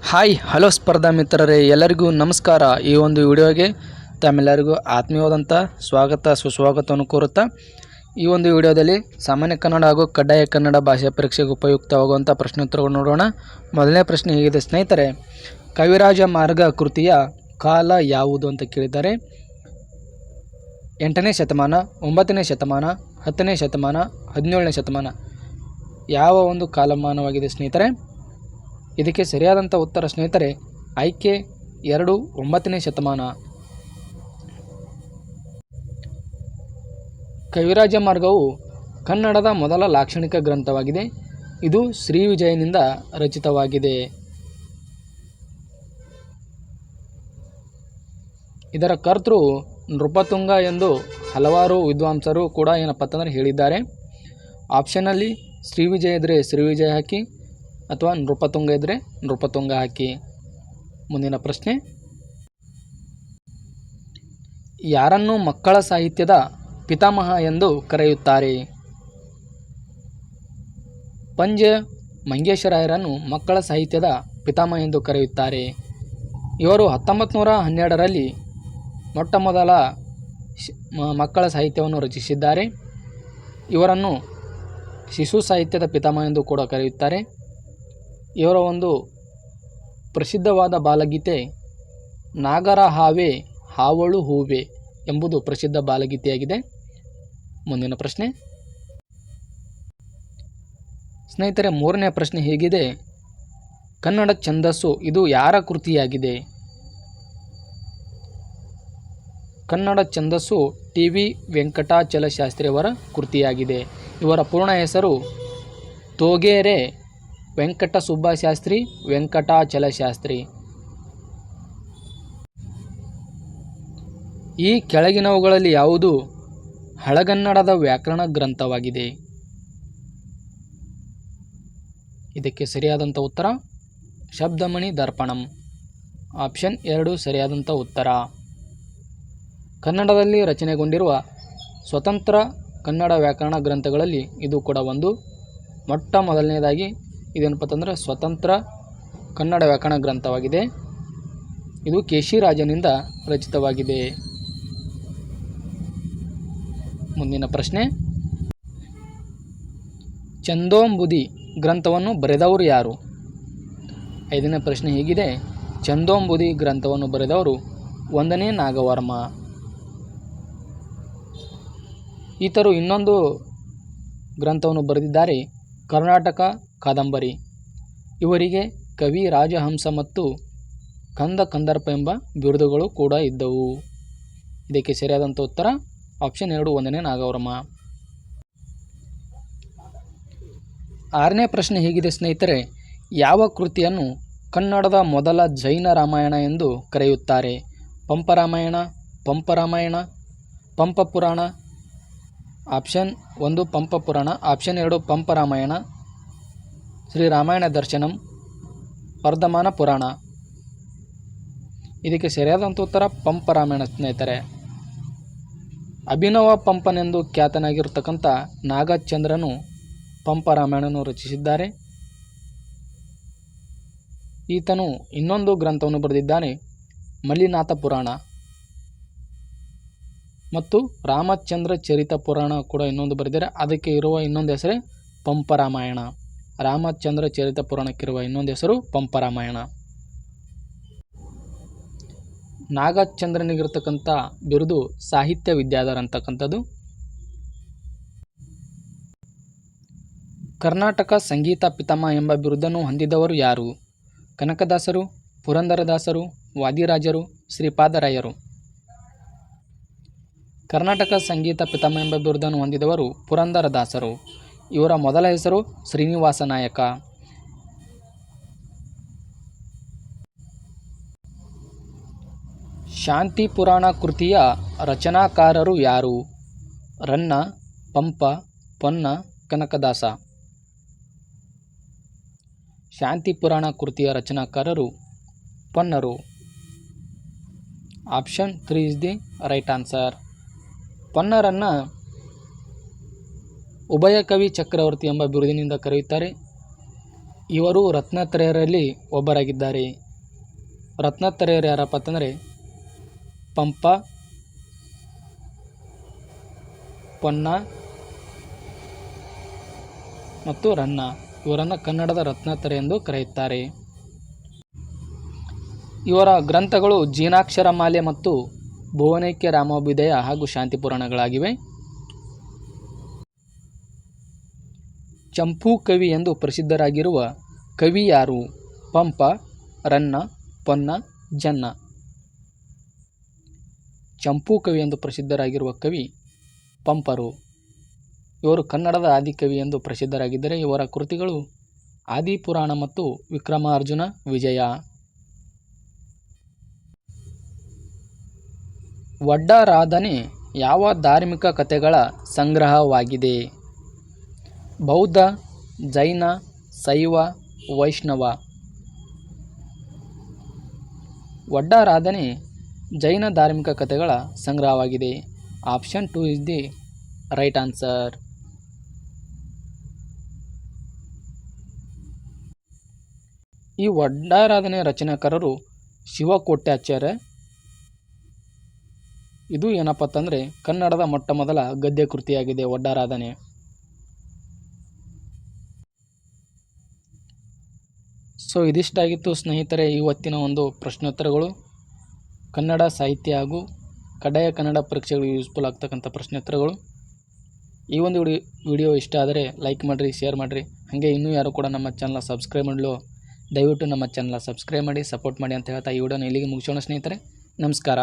Hi hello ಸ್ಪರ್ಧಾ ಮಿತ್ರರೇ, ಎಲ್ಲರಿಗೂ ನಮಸ್ಕಾರ. ಈ ಒಂದು ವಿಡಿಯೋಗೆ ತಮ್ಮೆಲ್ಲರಿಗೂ ಆತ್ಮೀಯವಾದಂಥ ಸುಸ್ವಾಗತವನ್ನು ಕೋರುತ್ತಾ ಈ ಒಂದು ವಿಡಿಯೋದಲ್ಲಿ ಸಾಮಾನ್ಯ ಕನ್ನಡ ಹಾಗೂ ಕಡ್ಡಾಯ ಕನ್ನಡ ಭಾಷಾ ಪರೀಕ್ಷೆಗೆ ಉಪಯುಕ್ತವಾಗುವಂಥ ಪ್ರಶ್ನೋತ್ತರಗಳು ನೋಡೋಣ. ಮೊದಲನೇ ಪ್ರಶ್ನೆ ಹೀಗಿದೆ ಸ್ನೇಹಿತರೆ, ಕವಿರಾಜ ಮಾರ್ಗ ಕೃತಿಯ ಕಾಲ ಯಾವುದು ಅಂತ ಕೇಳಿದ್ದಾರೆ. 8ನೇ ಶತಮಾನ, 9ನೇ ಶತಮಾನ, 10ನೇ ಶತಮಾನ, 17ನೇ ಶತಮಾನ, ಯಾವ ಒಂದು ಕಾಲಮಾನವಾಗಿದೆ ಸ್ನೇಹಿತರೆ? ಇದಕ್ಕೆ ಸರಿಯಾದಂಥ ಉತ್ತರ ಸ್ನೇಹಿತರೆ ಆಯ್ಕೆ 2, 9ನೇ ಶತಮಾನ. ಕವಿರಾಜ ಮಾರ್ಗವು ಕನ್ನಡದ ಮೊದಲ ಲಾಕ್ಷಣಿಕ ಗ್ರಂಥವಾಗಿದೆ. ಇದು ಶ್ರೀವಿಜಯನಿಂದ ರಚಿತವಾಗಿದೆ. ಇದರ ಕರ್ತೃ ನೃಪತುಂಗ ಎಂದು ಹಲವಾರು ವಿದ್ವಾಂಸರು ಕೂಡ ಏನಪ್ಪ ಅಂತಂದರೆ ಹೇಳಿದ್ದಾರೆ. ಆಪ್ಷನಲ್ಲಿ ಶ್ರೀವಿಜಯ ಇದ್ದರೆ ಶ್ರೀವಿಜಯ ಹಾಕಿ ಅಥವಾ ನೃಪತುಂಗ ಇದ್ದರೆ ನೃಪತುಂಗ ಹಾಕಿ. ಮುಂದಿನ ಪ್ರಶ್ನೆ, ಯಾರನ್ನು ಮಕ್ಕಳ ಸಾಹಿತ್ಯದ ಪಿತಾಮಹ ಎಂದು ಕರೆಯುತ್ತಾರೆ? ಪಂಜೆ ಮಂಗೇಶರಾಯರನ್ನು ಮಕ್ಕಳ ಸಾಹಿತ್ಯದ ಪಿತಾಮಹ ಎಂದು ಕರೆಯುತ್ತಾರೆ. ಇವರು 1912ರಲ್ಲಿ ಮೊಟ್ಟ ಮೊದಲ ಮಕ್ಕಳ ಸಾಹಿತ್ಯವನ್ನು ರಚಿಸಿದ್ದಾರೆ. ಇವರನ್ನು ಶಿಶು ಸಾಹಿತ್ಯದ ಪಿತಾಮಹ ಎಂದು ಕೂಡ ಕರೆಯುತ್ತಾರೆ. ಇವರ ಒಂದು ಪ್ರಸಿದ್ಧವಾದ ಬಾಲಗೀತೆ ನಾಗರ ಹಾವೆ ಹಾವಳು ಹೂವೆ ಎಂಬುದು ಪ್ರಸಿದ್ಧ ಬಾಲಗೀತೆಯಾಗಿದೆ. ಮುಂದಿನ ಪ್ರಶ್ನೆ ಸ್ನೇಹಿತರೆ, 3ನೇ ಪ್ರಶ್ನೆ ಹೀಗಿದೆ, ಕನ್ನಡ ಛಂದಸ್ಸು ಇದು ಯಾರ ಕೃತಿಯಾಗಿದೆ? ಕನ್ನಡ ಛಂದಸ್ಸು ಟಿ.ವಿ. ವೆಂಕಟಾಚಲಶಾಸ್ತ್ರಿಯವರ ಕೃತಿಯಾಗಿದೆ. ಇವರ ಪೂರ್ಣ ಹೆಸರು ತೋಗೇರೆ ವೆಂಕಟ ಸುಬ್ಬಶಾಸ್ತ್ರಿ ವೆಂಕಟಾಚಲಶಾಸ್ತ್ರಿ. ಈ ಕೆಳಗಿನವುಗಳಲ್ಲಿ ಯಾವುದು ಹಳಗನ್ನಡದ ವ್ಯಾಕರಣ ಗ್ರಂಥವಾಗಿದೆ? ಇದಕ್ಕೆ ಸರಿಯಾದಂಥ ಉತ್ತರ ಶಬ್ದಮಣಿ ದರ್ಪಣಂ. ಆಪ್ಷನ್ 2 ಸರಿಯಾದಂಥ ಉತ್ತರ. ಕನ್ನಡದಲ್ಲಿ ರಚನೆಗೊಂಡಿರುವ ಸ್ವತಂತ್ರ ಕನ್ನಡ ವ್ಯಾಕರಣ ಗ್ರಂಥಗಳಲ್ಲಿ ಇದು ಕೂಡ ಒಂದು. ಮೊಟ್ಟ ಮೊದಲನೇದಾಗಿ ಇದೇನಪ್ಪ ಅಂತಂದರೆ ಸ್ವತಂತ್ರ ಕನ್ನಡ ವ್ಯಾಕರಣ ಗ್ರಂಥವಾಗಿದೆ. ಇದು ಕೇಶಿರಾಜನಿಂದ ರಚಿತವಾಗಿದೆ. ಮುಂದಿನ ಪ್ರಶ್ನೆ, ಛಂದೋಂಬುದಿ ಗ್ರಂಥವನ್ನು ಬರೆದವರು ಯಾರು? 5ನೇ ಪ್ರಶ್ನೆ ಹೀಗಿದೆ, ಛಂದೋಂಬುದಿ ಗ್ರಂಥವನ್ನು ಬರೆದವರು 1ನೇ ನಾಗವರ್ಮ. ಈತರು ಇನ್ನೊಂದು ಗ್ರಂಥವನ್ನು ಬರೆದಿದ್ದಾರೆ, ಕರ್ನಾಟಕ ಕಾದಂಬರಿ. ಇವರಿಗೆ ಕವಿ ರಾಜಹಂಸ ಮತ್ತು ಕಂದ ಕಂದರ್ಪ ಎಂಬ ಬಿರುದುಗಳು ಕೂಡ ಇದ್ದವು. ಇದಕ್ಕೆ ಸರಿಯಾದಂಥ ಉತ್ತರ ಆಪ್ಷನ್ 2 1ನೇ ನಾಗವರ್ಮ. 6ನೇ ಪ್ರಶ್ನೆ ಹೀಗಿದೆ ಸ್ನೇಹಿತರೆ, ಯಾವ ಕೃತಿಯನ್ನು ಕನ್ನಡದ ಮೊದಲ ಜೈನ ರಾಮಾಯಣ ಎಂದು ಕರೆಯುತ್ತಾರೆ? ಪಂಪರಾಮಾಯಣ, ಪಂಪರಾಮಾಯಣ, ಪಂಪಪುರಾಣ. ಆಪ್ಷನ್ 1 ಪಂಪಪುರಾಣ, ಆಪ್ಷನ್ 2 ಪಂಪರಾಮಾಯಣ, ಶ್ರೀರಾಮಾಯಣ ದರ್ಶನಂ, ವರ್ಧಮಾನ ಪುರಾಣ. ಇದಕ್ಕೆ ಸರಿಯಾದಂಥ ಉತ್ತರ ಪಂಪರಾಮಾಯಣ ಸ್ನೇಹಿತರೆ. ಅಭಿನವ ಪಂಪನೆಂದು ಖ್ಯಾತನಾಗಿರ್ತಕ್ಕಂಥ ನಾಗಚಂದ್ರನು ಪಂಪರಾಮಾಯಣವನ್ನು ರಚಿಸಿದ್ದಾರೆ. ಈತನು ಇನ್ನೊಂದು ಗ್ರಂಥವನ್ನು ಬರೆದಿದ್ದಾನೆ, ಮಲ್ಲಿನಾಥ ಪುರಾಣ. ಮತ್ತು ರಾಮಚಂದ್ರ ಚರಿತ ಪುರಾಣ ಕೂಡ ಇನ್ನೊಂದು ಬರೆದಿದ್ದಾರೆ. ಅದಕ್ಕೆ ಇರುವ ಇನ್ನೊಂದು ಹೆಸರೇ ಪಂಪರಾಮಾಯಣ. ರಾಮಚಂದ್ರ ಚರಿತ ಪುರಾಣಕ್ಕಿರುವ ಇನ್ನೊಂದು ಹೆಸರು ಪಂಪರಾಮಾಯಣ. ನಾಗಚಂದ್ರನಿಗಿರ್ತಕ್ಕಂಥ ಬಿರುದು ಸಾಹಿತ್ಯ ವಿದ್ಯಾಧರ ಅಂತಕ್ಕಂಥದ್ದು. ಕರ್ನಾಟಕ ಸಂಗೀತ ಪಿತಾಮಹ ಎಂಬ ಬಿರುದನ್ನು ಹೊಂದಿದವರು ಯಾರು? ಕನಕದಾಸರು, ಪುರಂದರದಾಸರು, ವಾದಿರಾಜರು, ಶ್ರೀಪಾದರಾಯರು. ಕರ್ನಾಟಕ ಸಂಗೀತ ಪಿತಾಮಹ ಎಂಬ ಬಿರುದನ್ನು ಹೊಂದಿದವರು ಪುರಂದರದಾಸರು. ಇವರ ಮೊದಲ ಹೆಸರು ಶ್ರೀನಿವಾಸ ನಾಯಕ. ಶಾಂತಿ ಪುರಾಣ ಕೃತಿಯ ರಚನಾಕಾರರು ಯಾರು? ರನ್ನ, ಪಂಪ, ಪೊನ್ನ, ಕನಕದಾಸ. ಶಾಂತಿ ಪುರಾಣ ಕೃತಿಯ ರಚನಾಕಾರರು ಪೊನ್ನರು. Option 3 is the right answer. ಪೊನ್ನರನ್ನು ಉಭಯ ಕವಿ ಚಕ್ರವರ್ತಿ ಎಂಬ ಬಿರುದಿನಿಂದ ಕರೆಯುತ್ತಾರೆ. ಇವರು ರತ್ನತ್ರಯರಲ್ಲಿ ಒಬ್ಬರಾಗಿದ್ದಾರೆ. ರತ್ನತ್ರಯರು ಯಾರಪ್ಪ ಅಂತಂದರೆ ಪಂಪ, ಪೊನ್ನ ಮತ್ತು ರನ್ನ. ಇವರನ್ನು ಕನ್ನಡದ ರತ್ನತ್ರಯ ಎಂದು ಕರೆಯುತ್ತಾರೆ. ಇವರ ಗ್ರಂಥಗಳು ಜೀನಾಕ್ಷರಮಾಲೆ ಮತ್ತು ಭುವನೈಕ್ಯ ರಾಮಾಭ್ಯುದಯ ಹಾಗೂ ಶಾಂತಿ ಪುರಾಣಗಳಾಗಿವೆ. ಚಂಪೂ ಕವಿ ಎಂದು ಪ್ರಸಿದ್ಧರಾಗಿರುವ ಕವಿ ಯಾರು? ಪಂಪ, ರನ್ನ, ಪೊನ್ನ, ಜನ್ನ. ಚಂಪೂ ಕವಿ ಎಂದು ಪ್ರಸಿದ್ಧರಾಗಿರುವ ಕವಿ ಪಂಪರು. ಇವರು ಕನ್ನಡದ ಆದಿಕವಿ ಎಂದು ಪ್ರಸಿದ್ಧರಾಗಿದ್ದರೆ ಇವರ ಕೃತಿಗಳು ಆದಿಪುರಾಣ ಮತ್ತು ವಿಕ್ರಮಾರ್ಜುನ ವಿಜಯ. ಒಡ್ಡಾರಾಧನೆ ಯಾವ ಧಾರ್ಮಿಕ ಕಥೆಗಳ ಸಂಗ್ರಹವಾಗಿದೆ? ಬೌದ್ಧ, ಜೈನ, ಶೈವ, ವೈಷ್ಣವ. ಒಡ್ಡಾರಾಧನೆ ಜೈನ ಧಾರ್ಮಿಕ ಕಥೆಗಳ ಸಂಗ್ರಹವಾಗಿದೆ. Option 2 is the right answer. ಈ ಒಡ್ಡಾರಾಧನೆಯ ರಚನಾಕಾರರು ಶಿವಕೋಟ್ಯಾಚಾರ್ಯ. ಇದು ಏನಪ್ಪ ಅಂತಂದರೆ ಕನ್ನಡದ ಮೊಟ್ಟ ಮೊದಲ ಗದ್ಯ ಕೃತಿಯಾಗಿದೆ ಒಡ್ಡಾರಾಧನೆ. ಸೊ ಇದಿಷ್ಟಾಗಿತ್ತು ಸ್ನೇಹಿತರೆ ಇವತ್ತಿನ ಒಂದು ಪ್ರಶ್ನೋತ್ತರಗಳು. ಕನ್ನಡ ಸಾಹಿತ್ಯ ಹಾಗೂ ಕಡ್ಡಾಯ ಕನ್ನಡ ಪರೀಕ್ಷೆಗಳಿಗೆ ಯೂಸ್ಫುಲ್ ಆಗ್ತಕ್ಕಂಥ ಪ್ರಶ್ನೋತ್ತರಗಳು. ಈ ಒಂದು ವಿಡಿಯೋ ಇಷ್ಟ ಆದರೆ ಲೈಕ್ ಮಾಡಿರಿ, ಶೇರ್ ಮಾಡಿರಿ. ಹಾಗೆ ಇನ್ನೂ ಯಾರು ಕೂಡ ನಮ್ಮ ಚಾನಲ್ ಸಬ್ಸ್ಕ್ರೈಬ್ ಮಾಡಲು ದಯವಿಟ್ಟು ನಮ್ಮ ಚಾನಲ್ ಸಬ್ಸ್ಕ್ರೈಬ್ ಮಾಡಿ, ಸಪೋರ್ಟ್ ಮಾಡಿ ಅಂತ ಹೇಳ್ತಾ ಈ ವಿಡಿಯೋನ ಇಲ್ಲಿಗೆ ಮುಗಿಸೋಣ ಸ್ನೇಹಿತರೆ. ನಮಸ್ಕಾರ.